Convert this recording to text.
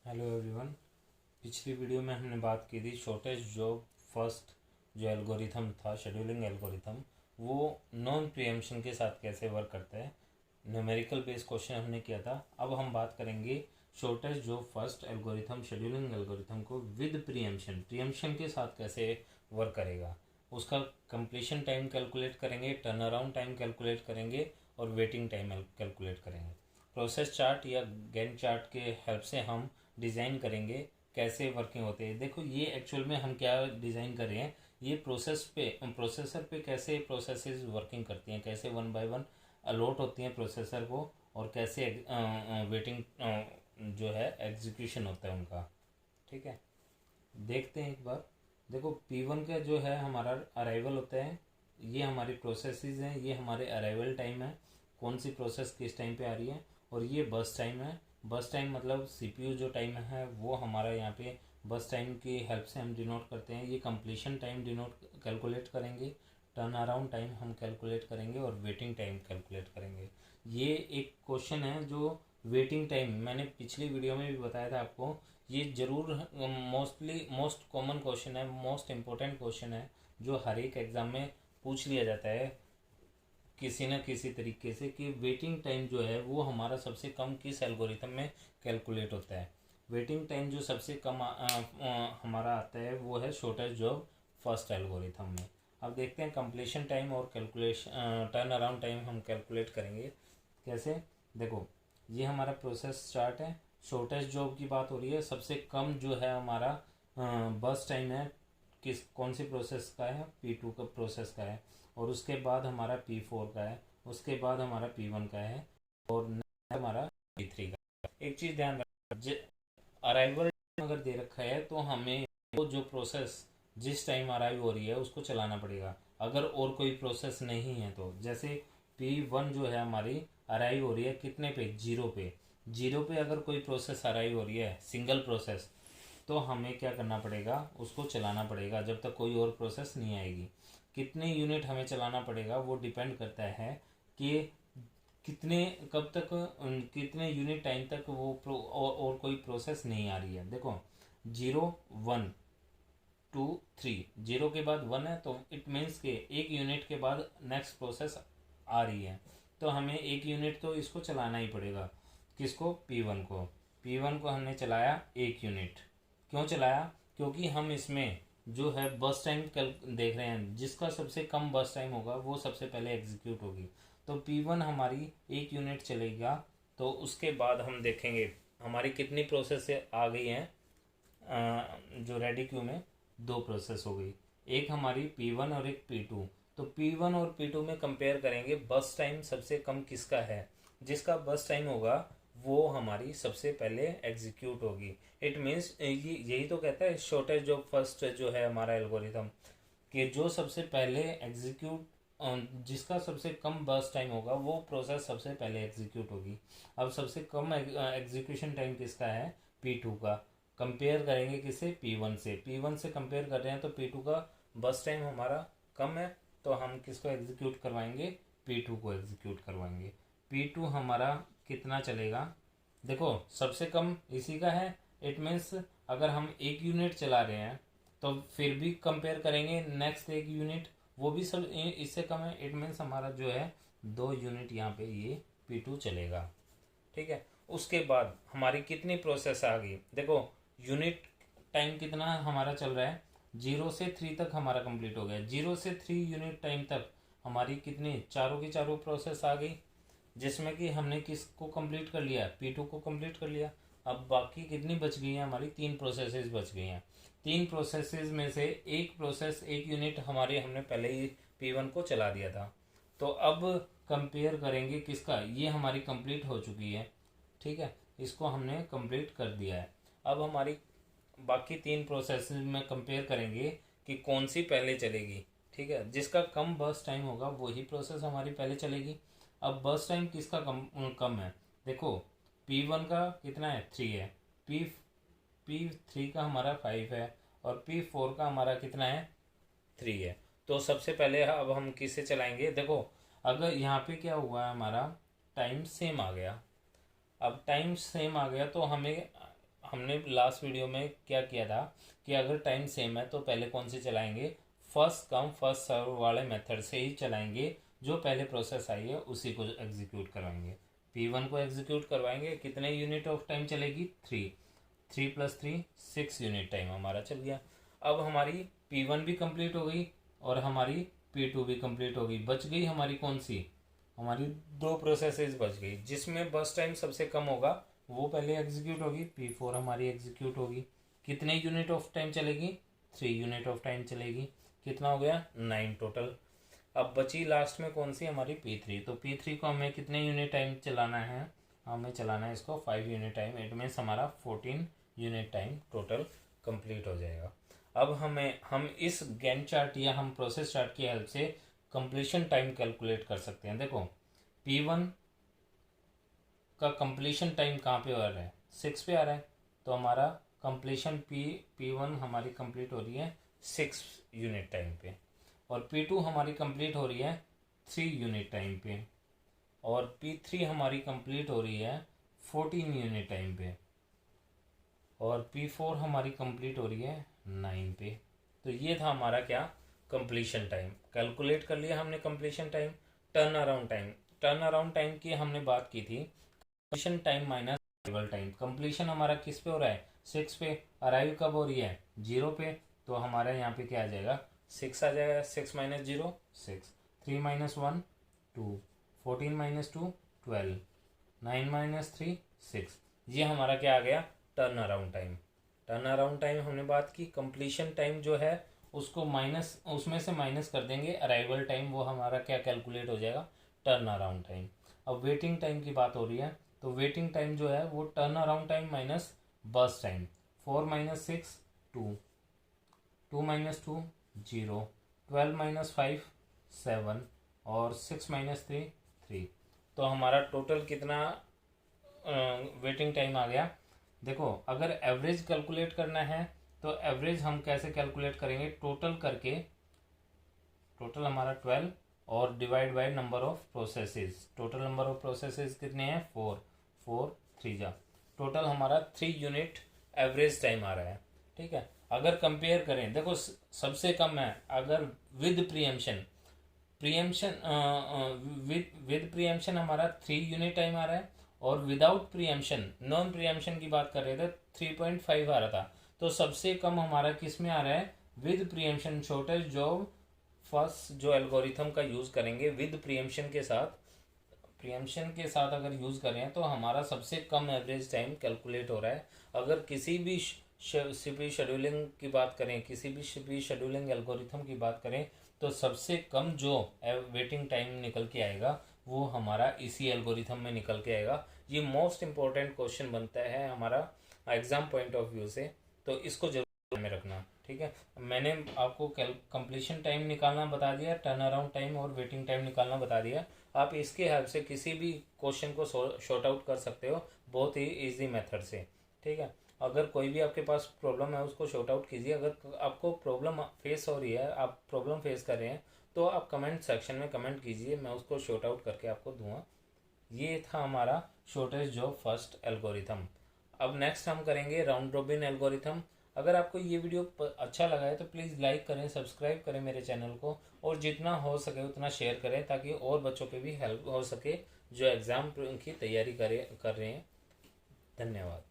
Hello everyone. पिछली video में हमने बात की थी शॉर्टेज जॉब फर्स्ट जो एल्गोरिथम था, शेड्यूलिंग एल्गोरिथम, वो नॉन प्रीएम्पशन के साथ कैसे वर्क करता है। न्यूमेरिकल बेस्ड क्वेश्चन हमने किया था। अब हम बात करेंगे shortage job first algorithm, scheduling algorithm को विद प्रीएम्पशन, प्रीएम्पशन के साथ कैसे वर्क करेगा। उसका कंप्लीशन टाइम कैलकुलेट करेंगे, टर्न अराउंड टाइम कैलकुलेट करेंगे और वेटिंग टाइम कैलकुलेट करेंगे। प्रोसेस चार्ट या गैंट चार्ट के हेल्प से हम डिज़ाइन करेंगे कैसे वर्किंग होते हैं। देखो ये एक्चुअल में हम क्या डिज़ाइन कर रहे हैं, ये प्रोसेसर पे कैसे प्रोसेसेस वर्किंग करती हैं, कैसे वन बाय वन अलॉट होती हैं प्रोसेसर को, और कैसे वेटिंग जो है एग्जीक्यूशन होता है उनका। ठीक है, देखते हैं एक बार। देखो P1 का जो है हमारा अराइवल होता है, ये हमारी प्रोसेसेस हैं, ये हमारे अराइवल टाइम है, कौन सी प्रोसेस किस टाइम पे आ रही है। और ये बस टाइम है। बस टाइम मतलब CPU जो टाइम है वो हमारा यहाँ पे बस टाइम की हेल्प से हम डिनोट करते हैं। ये कंप्लीशन टाइम डिनोट कैलकुलेट करेंगे, टर्न अराउंड टाइम हम कैलकुलेट करेंगे और वेटिंग टाइम कैलकुलेट करेंगे। ये एक क्वेश्चन है जो वेटिंग टाइम, मैंने पिछली वीडियो में भी बताया था आपको, ये जरूर मोस्ट कॉमन क्वेश्चन है, मोस्ट इम्पोर्टेंट क्वेश्चन है जो हर एक एग्जाम में पूछ लिया जाता है किसी न किसी तरीके से, कि वेटिंग टाइम जो है वो हमारा सबसे कम किस एल्गोरिथम में कैलकुलेट होता है। वेटिंग टाइम जो सबसे कम हमारा आता है वो है शॉर्टेज जॉब फर्स्ट एल्गोरिथम में। अब देखते हैं कंप्लीशन टाइम और कैलकुलेशन टर्न अराउंड टाइम हम कैलकुलेट करेंगे कैसे। देखो ये हमारा प्रोसेस चार्ट है, शॉर्टेज जॉब की बात हो रही है। सबसे कम जो है हमारा बस टाइम है, किस कौन सी प्रोसेस का है, P2 का प्रोसेस का है। और उसके बाद हमारा P4 का है, उसके बाद हमारा P1 का है, और हमारा P3 का। एक चीज़ ध्यान रखना, अराइवल अगर दे रखा है तो हमें वो जो प्रोसेस जिस टाइम अराइव हो रही है उसको चलाना पड़ेगा। अगर और कोई प्रोसेस नहीं है तो, जैसे P1 जो है हमारी अराइव हो रही है कितने पे, जीरो पे। जीरो पे अगर कोई प्रोसेस अराइव हो रही है, सिंगल प्रोसेस, तो हमें क्या करना पड़ेगा, उसको चलाना पड़ेगा जब तक कोई और प्रोसेस नहीं आएगी। कितने यूनिट हमें चलाना पड़ेगा वो डिपेंड करता है कि कितने कब तक कितने यूनिट टाइम तक वो और कोई प्रोसेस नहीं आ रही है। देखो 0 1 2 3, जीरो के बाद 1 है तो इट मीन्स के एक यूनिट के बाद नेक्स्ट प्रोसेस आ रही है, तो हमें एक यूनिट तो इसको चलाना ही पड़ेगा। किसको, P1 को हमने चलाया एक यूनिट। क्यों चलाया, क्योंकि हम इसमें जो है बस टाइम कल देख रहे हैं, जिसका सबसे कम बस टाइम होगा वो सबसे पहले एग्जीक्यूट होगी। तो P1 हमारी एक यूनिट चलेगा, तो उसके बाद हम देखेंगे हमारी कितनी प्रोसेस आ गई हैं। जो रेडी क्यू में दो प्रोसेस हो गई, एक हमारी P1 और एक P2। तो P1 और P2 में कंपेयर करेंगे बस टाइम सबसे कम किसका है, जिसका बस टाइम होगा वो हमारी सबसे पहले एग्जीक्यूट होगी। इट मीन्स यही तो कहता है शॉर्टेज ऑफ फर्स्ट जो है हमारा एल्गोरिथम, कि जो सबसे पहले एग्जीक्यूट, जिसका सबसे कम बर्स्ट टाइम होगा वो प्रोसेस सबसे पहले एग्जीक्यूट होगी। अब सबसे कम एग्जीक्यूशन टाइम किसका है, P2 का। कंपेयर करेंगे किससे, P1 से कंपेयर कर रहे हैं तो P2 का बस टाइम हमारा कम है, तो हम किसको एग्जीक्यूट करवाएंगे, P2 को एग्जीक्यूट करवाएंगे। P2 हमारा कितना चलेगा, देखो सबसे कम इसी का है। इट मीन्स अगर हम एक यूनिट चला रहे हैं तो फिर भी कंपेयर करेंगे नेक्स्ट एक यूनिट, वो भी सब इससे कम है। इट मीन्स हमारा जो है 2 यूनिट यहाँ पे ये P2 चलेगा। ठीक है, उसके बाद हमारी कितनी प्रोसेस आ गई, देखो यूनिट टाइम कितना हमारा चल रहा है, 0 से 3 तक हमारा कंप्लीट हो गया। 0 से 3 यूनिट टाइम तक हमारी कितनी, चारों की चारों प्रोसेस आ गई, जिसमें कि हमने किसको कंप्लीट कर लिया, P2 को कंप्लीट कर लिया। अब बाकी कितनी बच गई हैं, हमारी 3 प्रोसेसेस बच गई हैं। 3 प्रोसेसेस में से एक प्रोसेस एक यूनिट हमारे हमने पहले ही P1 को चला दिया था। तो अब कंपेयर करेंगे किसका, ये हमारी कंप्लीट हो चुकी है। ठीक है, इसको हमने कंप्लीट कर दिया है। अब हमारी बाकी 3 प्रोसेसेस में कंपेयर करेंगे कि कौन सी पहले चलेगी। ठीक है, जिसका कम बर्स्ट टाइम होगा वही प्रोसेस हमारी पहले चलेगी। अब बर्स्ट टाइम किसका कम है, देखो P1 का कितना है, 3 है, पी P3 का हमारा 5 है, और P4 का हमारा कितना है, 3 है। तो सबसे पहले अब हम किससे चलाएंगे, देखो अगर यहाँ पे क्या हुआ है, हमारा टाइम सेम आ गया। अब टाइम सेम आ गया तो हमें हमने लास्ट वीडियो में क्या किया था कि अगर टाइम सेम है तो पहले कौन से चलाएंगे, फर्स्ट कम फर्स्ट सर्व वाले मेथड से ही चलाएंगे। जो पहले प्रोसेस आई है उसी को एग्जीक्यूट करवाएंगे। P1 को एग्जीक्यूट करवाएंगे, कितने यूनिट ऑफ टाइम चलेगी, 3, 3 + 3 6 यूनिट टाइम हमारा चल गया। अब हमारी P1 भी कंप्लीट हो गई और हमारी P2 भी कंप्लीट हो गई। बच गई हमारी कौन सी, हमारी 2 प्रोसेसेस बच गई, जिसमें बस टाइम सबसे कम होगा वो पहले एग्जीक्यूट होगी। P4 हमारी एग्जीक्यूट होगी। कितने यूनिट ऑफ टाइम चलेगी, 3 यूनिट ऑफ टाइम चलेगी। कितना हो गया, 9 टोटल। अब बची लास्ट में कौन सी, हमारी P3। तो P3 को हमें कितने यूनिट टाइम चलाना है, हमें चलाना है इसको 5 यूनिट टाइम। इट मीन्स हमारा 14 यूनिट टाइम टोटल कंप्लीट हो जाएगा। अब हम इस गैंट चार्ट या हम प्रोसेस चार्ट की हेल्प से कंप्लीशन टाइम कैलकुलेट कर सकते हैं। देखो P1 का कंप्लीशन टाइम कहाँ पे आ रहा है, 6 पे आ रहा है। तो हमारा कंप्लीशन P1 हमारी कंप्लीट हो रही है 6 यूनिट टाइम पे, और P2 हमारी कंप्लीट हो रही है 3 यूनिट टाइम पे, और P3 हमारी कंप्लीट हो रही है 14 यूनिट टाइम पे, और P4 हमारी कंप्लीट हो रही है 9 पे। तो ये था हमारा क्या, कंप्लीशन टाइम। कैलकुलेट कर लिया हमने completion time. Turn around time की हमने बात की थी, completion time minus arrival time. Completion हमारा किस पे हो रहा है, 6 पे। अराइव कब हो रही है, 0 पे। तो हमारा यहाँ पे क्या आ जाएगा, 6 आ जाएगा। 6 - 0 6, 3 - 1 2, 14 - 2 12, 9 - 3 6। ये हमारा क्या आ गया, turn around time. Turn around time हमने बात की। कंप्लीशन टाइम जो है उसको माइनस, उसमें से माइनस कर देंगे अराइवल टाइम, वो हमारा क्या कैलकुलेट हो जाएगा, टर्न अराउंड टाइम। अब वेटिंग टाइम की बात हो रही है, तो वेटिंग टाइम जो है वो टर्न अराउंड टाइम माइनस बस टाइम। 4 - 6 2, 2 - 2 0, 12 - 5 7, और 6 - 3 3। तो हमारा टोटल कितना वेटिंग टाइम आ गया। देखो अगर एवरेज कैलकुलेट करना है तो एवरेज हम कैसे कैलकुलेट करेंगे, टोटल करके, टोटल हमारा 12 और divide by number of processes. Total number of processes कितने हैं, 4 4 3 जा, टोटल हमारा 3 यूनिट एवरेज टाइम आ रहा है। ठीक है, अगर कंपेयर करें, देखो सबसे कम है अगर विद प्रीएम्पशन, विद प्रीएम्पशन हमारा 3 यूनिट टाइम आ रहा है, और विदाउट प्रीएम्पशन, नॉन प्रीएम्पशन की बात कर रहे थे 3.5 आ रहा था। तो सबसे कम हमारा किस में आ रहा है, with preemption. Shortage job first जो एल्गोरिथम का यूज करेंगे विद प्रीएम्पशन के साथ, प्रीएम्पशन के साथ अगर यूज करें तो हमारा सबसे कम एवरेज टाइम कैलकुलेट हो रहा है। अगर किसी भी सीपीयू शेड्यूलिंग की बात करें, किसी भी सीपीयू शेड्यूलिंग एल्गोरिथम की बात करें, तो सबसे कम जो वेटिंग टाइम निकल के आएगा वो हमारा इसी एल्गोरिथम में निकल के आएगा। ये मोस्ट इंपॉर्टेंट क्वेश्चन बनता है हमारा एग्जाम पॉइंट ऑफ व्यू से, तो इसको जरूर ध्यान में रखना। ठीक है, मैंने आपको कंप्लीशन टाइम निकालना बता दिया, टर्न अराउंड टाइम और वेटिंग टाइम निकालना बता दिया। आप इसके हेल्प से किसी भी क्वेश्चन को शॉर्ट आउट कर सकते हो बहुत ही इजी मेथड से। ठीक है, अगर कोई भी आपके पास प्रॉब्लम है उसको शॉर्ट आउट कीजिए। अगर आपको प्रॉब्लम फेस हो रही है, आप प्रॉब्लम फेस कर रहे हैं, तो आप कमेंट सेक्शन में कमेंट कीजिए, मैं उसको शॉर्ट आउट करके आपको दूंगा। ये था हमारा शॉर्टेज जॉब फर्स्ट एल्गोरिथम। अब नेक्स्ट हम करेंगे राउंड रॉबिन एल्गोरिथम। अगर आपको ये वीडियो अच्छा लगा है तो प्लीज़ लाइक करें, सब्सक्राइब करें मेरे चैनल को, और जितना हो सके उतना शेयर करें ताकि और बच्चों पे भी हेल्प हो सके जो एग्ज़ाम की तैयारी कर रहे हैं। धन्यवाद।